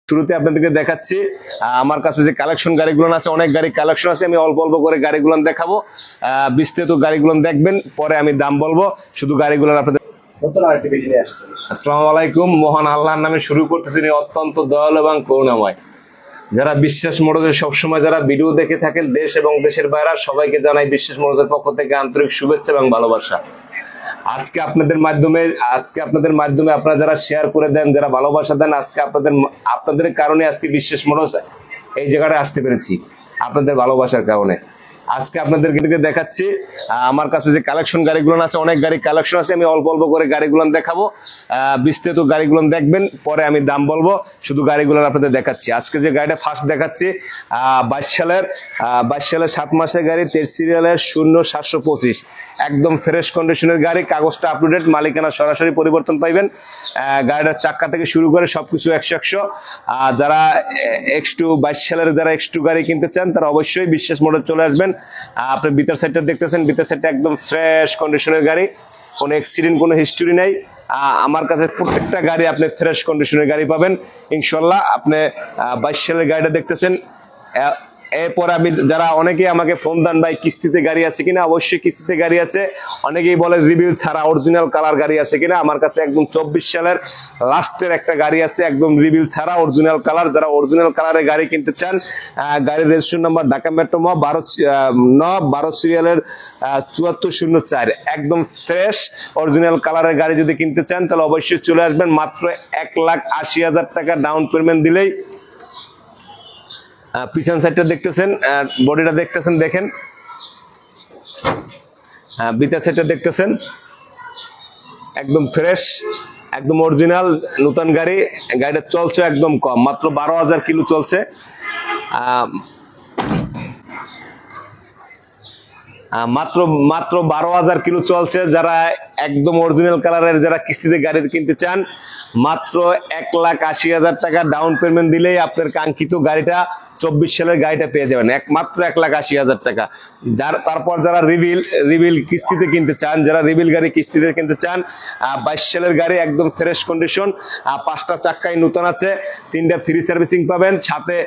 শুরুতে আপনাদেরকে দেখাচ্ছি আমার কাছে যে কালেকশন গাড়িগুলো আছে, অনেক গাড়ি কালেকশন আছে। আমি অল্প অল্প করে গাড়িগুলো দেখাবো, বিস্তারিত গাড়িগুলো দেখবেন, পরে আমি দাম বলবো। শুধু গাড়িগুলো আপনাদের আসসালামু আলাইকুম। মহান আল্লাহর নামে শুরু করতেছি, অত্যন্ত দয়ালু এবং করুণাময়। যারা বিশ্বাস মোটরসে সবসময় যারা ভিডিও দেখে থাকেন, দেশ এবং দেশের বাইরে সবাইকে জানাই বিশ্বাস মোটরসের পক্ষ থেকে আন্তরিক শুভেচ্ছা এবং ভালোবাসা। আজকে আপনাদের মাধ্যমে আপনারা যারা শেয়ার করে দেন, যারা ভালোবাসা দেন, আজকে আপনাদের কারণে আজকে বিশ্বাস মোটরস এই জায়গাটায় আসতে পেরেছি, আপনাদের ভালোবাসার কারণে। আজকে আপনাদেরকে দেখাচ্ছি আমার কাছে যে কালেকশন গাড়িগুলো আছে, অনেক গাড়ি কালেকশন আছে। আমি অল্প অল্প করে গাড়িগুলো দেখাবো, বিস্তারিত গাড়িগুলো দেখবেন, পরে আমি দাম বলবো। শুধু গাড়িগুলো আপনাদের দেখাচ্ছি। আজকে যে গাড়িটা ফার্স্ট দেখাচ্ছি 22 সালের 7 মাসের গাড়ি, 23 সিরিয়ালের 0725, একদম ফ্রেশ কন্ডিশনের গাড়ি, কাগজটা আপডেট, মালিকানা সরাসরি পরিবর্তন পাইবেন। গাড়িটার চাক্কা থেকে শুরু করে সবকিছু 100। যারা X2 22 সালের যারা X2 গাড়ি কিনতে চান তারা অবশ্যই বিশ্বাস মোটর চলে আসবেন। আপনি ভিতর সাইডটা দেখতেছেন, ভিতর সাইডটা একদম ফ্রেশ কন্ডিশনের গাড়ি, কোনো অ্যাক্সিডেন্ট, কোনো হিস্টোরি নাই। আমার কাছে প্রত্যেকটা গাড়ি আপনি ফ্রেশ কন্ডিশনের গাড়ি পাবেন ইনশাল্লাহ। আপনি 22 সালের গাড়িটা দেখতেছেন। এরপর আমি যারা অনেকেই আমাকে ফোন দেন, ভাই কিস্তিতে গাড়ি আছে কিনা? অবশ্যই কিস্তিতে গাড়ি আছে। অনেকেই বলে রিভিল ছাড়া অরিজিনাল কালার গাড়ি আছে কিনা? আমার কাছে একদম 24 সালের লাস্টের একটা গাড়ি আছে, একদম রিভিল ছাড়া অরিজিনাল কালার। যারা অরিজিনাল কালারের গাড়ি কিনতে চান, গাড়ির রেজিস্ট্রেশন নাম্বার ঢাকা মেট্রো 12 সিরিয়ালের 7404, একদম ফ্রেশ অরিজিনাল কালারের গাড়ি যদি কিনতে চান তাহলে অবশ্যই চলে আসবেন। মাত্র 1,80,000 টাকা ডাউন পেমেন্ট দিলেই। পিছন সাইডটা দেখতেছেন, বডিটা দেখতেছেন, দেখেন ভিতর সাইডটা দেখতেছেন, একদম ফ্রেশ, একদম অরিজিনাল নতুন গাড়ি। গাড়িটা চলছে একদম কম, মাত্র 12,000 কিলো চলছে। মাত্র 12,000 কিলো চলছে। যারা একদম অরিজিনাল কালারের যারা কিস্তিতে গাড়ি কিনতে চান, মাত্র 1,80,000 টাকা ডাউন পেমেন্ট দিলেই আপনার কাঙ্ক্ষিত গাড়িটা 24 সালের গাড়িটা পেয়ে যাবেন, মাত্র 1,80,000 টাকা। তারপর যারা রিভিল কিস্তিতে কিনতে চান, যারা রিভিল গাড়ি কিস্তিতে কিনতে চান, 22 সালের গাড়ি, একদম ফ্রেশ কন্ডিশন, 5টা চাক্কাই নতুন আছে, 3টা ফ্রি সার্ভিসিং পাবেন, সাথে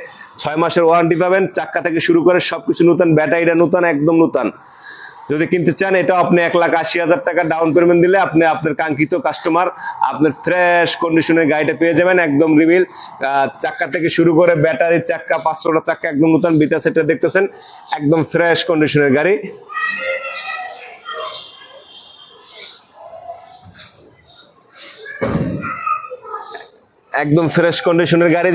6 মাসের ওয়ারেন্টি পাবেন। চাক্কা থেকে শুরু করে সবকিছু নতুন, ব্যাটারিটা নতুন, একদম নতুন। যদি কিনতে চান এটাও আপনি 1,80,000 টাকা ডাউন পেমেন্ট দিলে আপনি আপনার কাঙ্ক্ষিত কাস্টমার আপনার ফ্রেশ কন্ডিশনের গাড়িটা পেয়ে যাবেন, একদম রিভিল। চাক্কা থেকে শুরু করে ব্যাটারির চাক্কা, 500টা চাক্কা একদম নতুন। ভিতর সেটটা দেখতেছেন, একদম ফ্রেশ কন্ডিশনের গাড়ি। একদম ফ্রেশ কন্ডিশনের গাড়ি।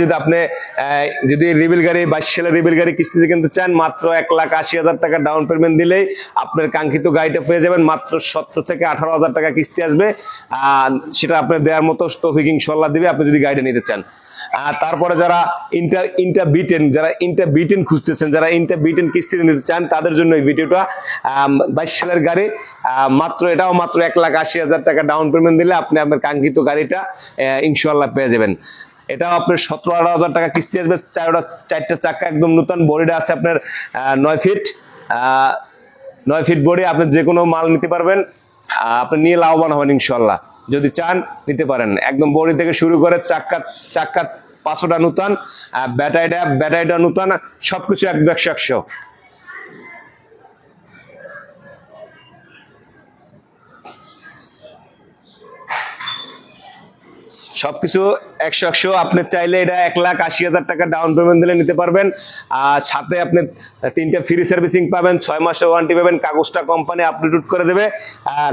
যদি রিভিল গাড়ি 22 সালের রিভিল গাড়ি কিস্তিতে কিনতে চান, মাত্র 1,80,000 টাকা ডাউন পেমেন্ট দিলেই আপনার কাঙ্ক্ষিত গাড়িটা পেয়ে যাবেন। মাত্র 17 থেকে 18,000 টাকা কিস্তি আসবে, সেটা আপনার দেওয়ার মতো তৌফিক ইনশাআল্লাহ দিবে আপনি যদি গাড়িটা নিতে চান। তারপরে যারা ইন্টার বিটেন খুঁজতেছেন, যারা ইন্টার বিটেন কিস্তিতে নিতে চান তাদের জন্য এই ভিডিওটা। 22 সালের গাড়ি, এটাও মাত্র 1,80,000 টাকা ডাউন পেমেন্ট দিলে আপনি আপনার কাঙ্ক্ষিত গাড়িটা ইনশাআল্লাহ পেয়ে যাবেন। এটাও আপনার 17-18,000 টাকা কিস্তি আসবে। 4টা চাক্কা একদম নতুন, বডিটা আছে আপনার 9 ফিট বডি। আপনি যে কোনো মাল নিতে পারবেন, আপনি নিয়ে লাভবান হবেন ইনশাআল্লাহ। যদি চান নিতে পারেন। একদম বডি থেকে শুরু করে চাক্কা 500টা নতুন, ব্যাটারিটা নতুন, সবকিছু 100। সবকিছু 100। আপনি চাইলে এটা 1,80,000 টাকা ডাউন পেমেন্ট দিলে নিতে পারবেন। আর সাথে আপনি 3টা ফ্রি সার্ভিসিং পাবেন, 6 মাসের ওয়ারেন্টি পাবেন। কাগজটা কোম্পানি আপডেট করে দেবে,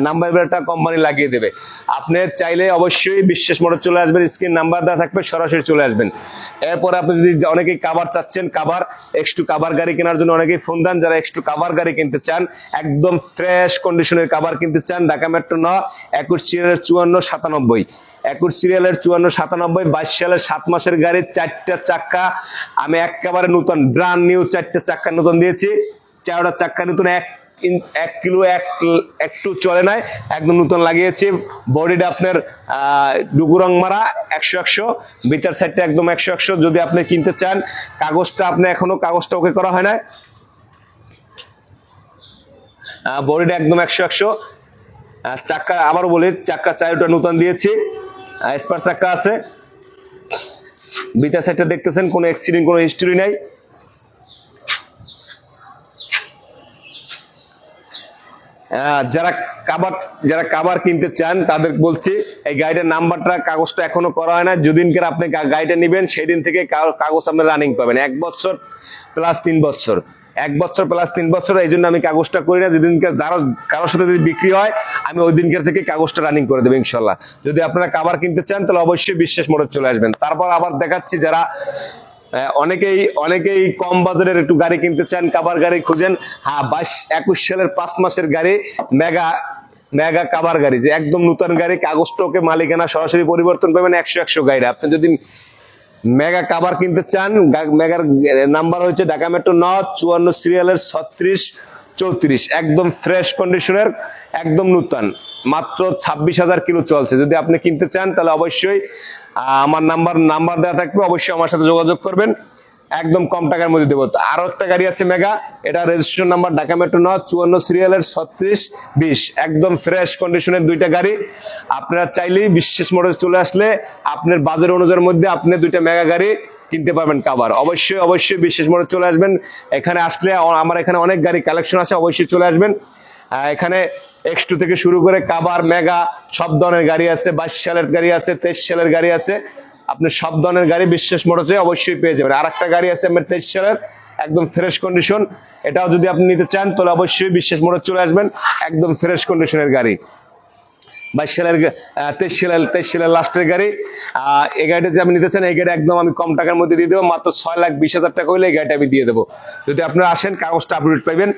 নাম্বার প্লেটটা কোম্পানি লাগিয়ে দেবে। আপনি চাইলে অবশ্যই বিশ্বাস মোটর চলে আসবেন, স্ক্রিন নাম্বার দেওয়া থাকবে, সরাসরি চলে আসবেন। এরপর আপনি যদি অনেকেই কাভার চাচ্ছেন, X2 কাভার গাড়ি কেনার জন্য অনেকেই ফোন দেন। যারা X2 কাভার গাড়ি কিনতে চান, একদম ফ্রেশ কন্ডিশনের কাভার কিনতে চান, ঢাকা মেট্রো 9, 21 সিরিয়ালের 5497, 21 সিরিয়ালের 5497, 22 সালের 7 মাসের গাড়ি, 4টা চাক্কা আমি একেবারে নতুন, ব্র্যান্ড নিউ 4টা চাক্কা নতুন দিয়েছি। 4টা চাক্কা নতুন, 1 কিলো একটু চলে নাই, একদম নতুন লাগিয়েছি। বডিটা আপনার ডুগুরং মারা, 100। ভিতর সাইডটা একদম 100। যদি আপনি কিনতে চান, কাগজটা আপনি এখনো কাগজটা ওকে করা হয় না, বডিটা একদম 100। চাক্কা আবারও বলি, চাক্কা 4টা নতুন দিয়েছি, স্পার চাক্কা আছে। বিটা সাইডটা দেখতেছেন, কোনো অ্যাক্সিডেন্ট, কোনো হিস্টরি নাই। যারা কাভার কিনতে চান তাদের বলছি, এই গাড়িটার নাম্বারটা, কাগজটা এখনো করা হয় না। যেদিনকে আপনি গাড়িটা নেবেন সেই দিন থেকে কাগজ আপনি রানিং পাবেন, 1 বছর প্লাস 3 বছর, 1 বছর প্লাস 3 বছর। এই জন্য আমি কাগজটা করি না। যেদিনকে কারোর সাথে যদি বিক্রি হয় আমি ওই দিনকার থেকে কাগজটা রানিং করে দেবো ইনশাল্লাহ। যদি আপনারা কাভার কিনতে চান তাহলে অবশ্যই বিশ্বাস মোটর চলে আসবেন। তারপর আবার দেখাচ্ছি, যারা অনেকেই কম বাজারের একটু গাড়ি কিনতে চান, কাভার গাড়ি খুঁজেন। হ্যাঁ, 22-21 সালের 5 মাসের গাড়ি, মেগা কাভার গাড়ি, যে একদম নতুন গাড়ি, কাগজটাকে মালিকানা সরাসরি পরিবর্তন পাবেন 100 গাড়ি। আপনি যদি মেগা কাভার কিনতে চান, মেগার নাম্বার হচ্ছে ঢাকা মেট্রো 9 54 সিরিয়ালের 3634, একদম ফ্রেশ কন্ডিশনের, একদম নতুন, মাত্র 26,000 কিলো চলছে। যদি আপনি কিনতে চান তাহলে অবশ্যই আমার নাম্বার দেওয়া থাকবে, অবশ্যই আমার সাথে যোগাযোগ করবেন, একদম কম টাকার মধ্যে দেবো। আরো একটা গাড়ি আছে মেগা, এটা রেজিস্ট্রেশন নাম্বার ঢাকা মেট্রো 9 54 সিরিয়ালের 3620, একদম ফ্রেশ কন্ডিশনের দুইটা গাড়ি। আপনারা চাইলেই বিশ্বাস মোটরে চলে আসলে আপনার বাজার অনুযায়ীর মধ্যে আপনি দুইটা মেগা গাড়ি কিনতে পারবেন কাভার। অবশ্যই বিশ্বাস মোটরে চলে আসবেন। এখানে আসলে আমার এখানে অনেক গাড়ি কালেকশন আছে, অবশ্যই চলে আসবেন। এখানে X2 থেকে শুরু করে কাভার, মেগা, সব ধরনের গাড়ি আছে। 22 সালের গাড়ি আছে, 23 সালের গাড়ি আছে। আপনি সব ধরনের গাড়ি বিশ্বাস মোটরসে অবশ্যই পেয়ে যাবেন। আর একটা গাড়ি আছে আমার 23 সালের, একদম ফ্রেশ কন্ডিশন, এটাও যদি আপনি নিতে চান তাহলে অবশ্যই বিশ্বাস মোটর চলে আসবেন, একদম ফ্রেশ কন্ডিশনের গাড়ি। 23 সালের লাস্টের গাড়ি। এই গাড়িটা যে আপনি নিতে চান, এই গাড়ি একদম আমি কম টাকার মধ্যে দিয়ে দেবো, মাত্র 6,20,000 টাকা হলে এই গাড়িটা আমি দিয়ে দেবো। যদি আপনারা আসেন কাগজটা আপডেট পাইবেন।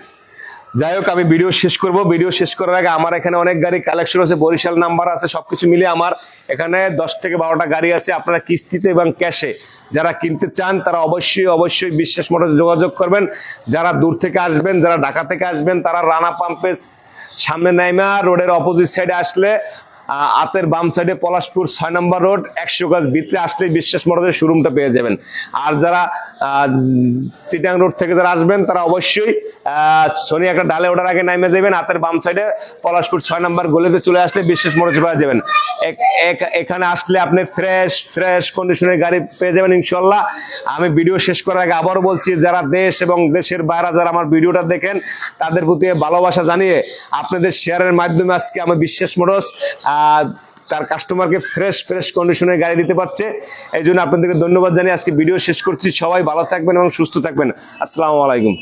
যাই হোক, আমি ভিডিও শেষ করব। ভিডিও শেষ করার আগে আমার এখানে অনেক গাড়ি কালেকশন আছে, বরিশাল নাম্বার আছে, সবকিছু মিলিয়ে আমার এখানে 10 থেকে 12টা গাড়ি আছে। আপনারা কিস্তিতে এবং ক্যাশে যারা কিনতে চান তারা অবশ্যই বিশ্বাস মোটরে যোগাযোগ করবেন। যারা দূর থেকে আসবেন, যারা ঢাকা থেকে আসবেন, তারা রানা পাম্পের সামনে নাইমা রোডের অপোজিট সাইডে আসলে, আতের বাম সাইডে পলাশপুর 6 নম্বর রোড 100 গজ ভিতরে আসলে বিশ্বাস মোটরের শোরুমটা পেয়ে যাবেন। আর যারা চিটাং রোড থেকে যারা আসবেন তারা অবশ্যই শনি একটা ডালে ওঠার আগে নামে দেবেন, হাতের বাম সাইডে পলাশপুর 6 নম্বর গলিতে চলে আসলে বিশ্বাস মোটরস পেয়ে যাবেন। এখানে আসলে আপনি ফ্রেশ কন্ডিশনের গাড়ি পেয়ে যাবেন ইনশাল্লাহ। আমি ভিডিও শেষ করার আগে আবারও বলছি, যারা দেশ এবং দেশের বাইরে যারা আমার ভিডিওটা দেখেন তাদের প্রতি ভালোবাসা জানিয়ে আপনাদের শেয়ারের মাধ্যমে আজকে আমার বিশ্বাস মোটরস তার কাস্টমারকে ফ্রেশ কন্ডিশনের গাড়ি দিতে পারছে। এই জন্য আপনাদেরকে ধন্যবাদ জানিয়ে আজকে ভিডিও শেষ করছি। সবাই ভালো থাকবেন এবং সুস্থ থাকবেন। আসসালামু আলাইকুম।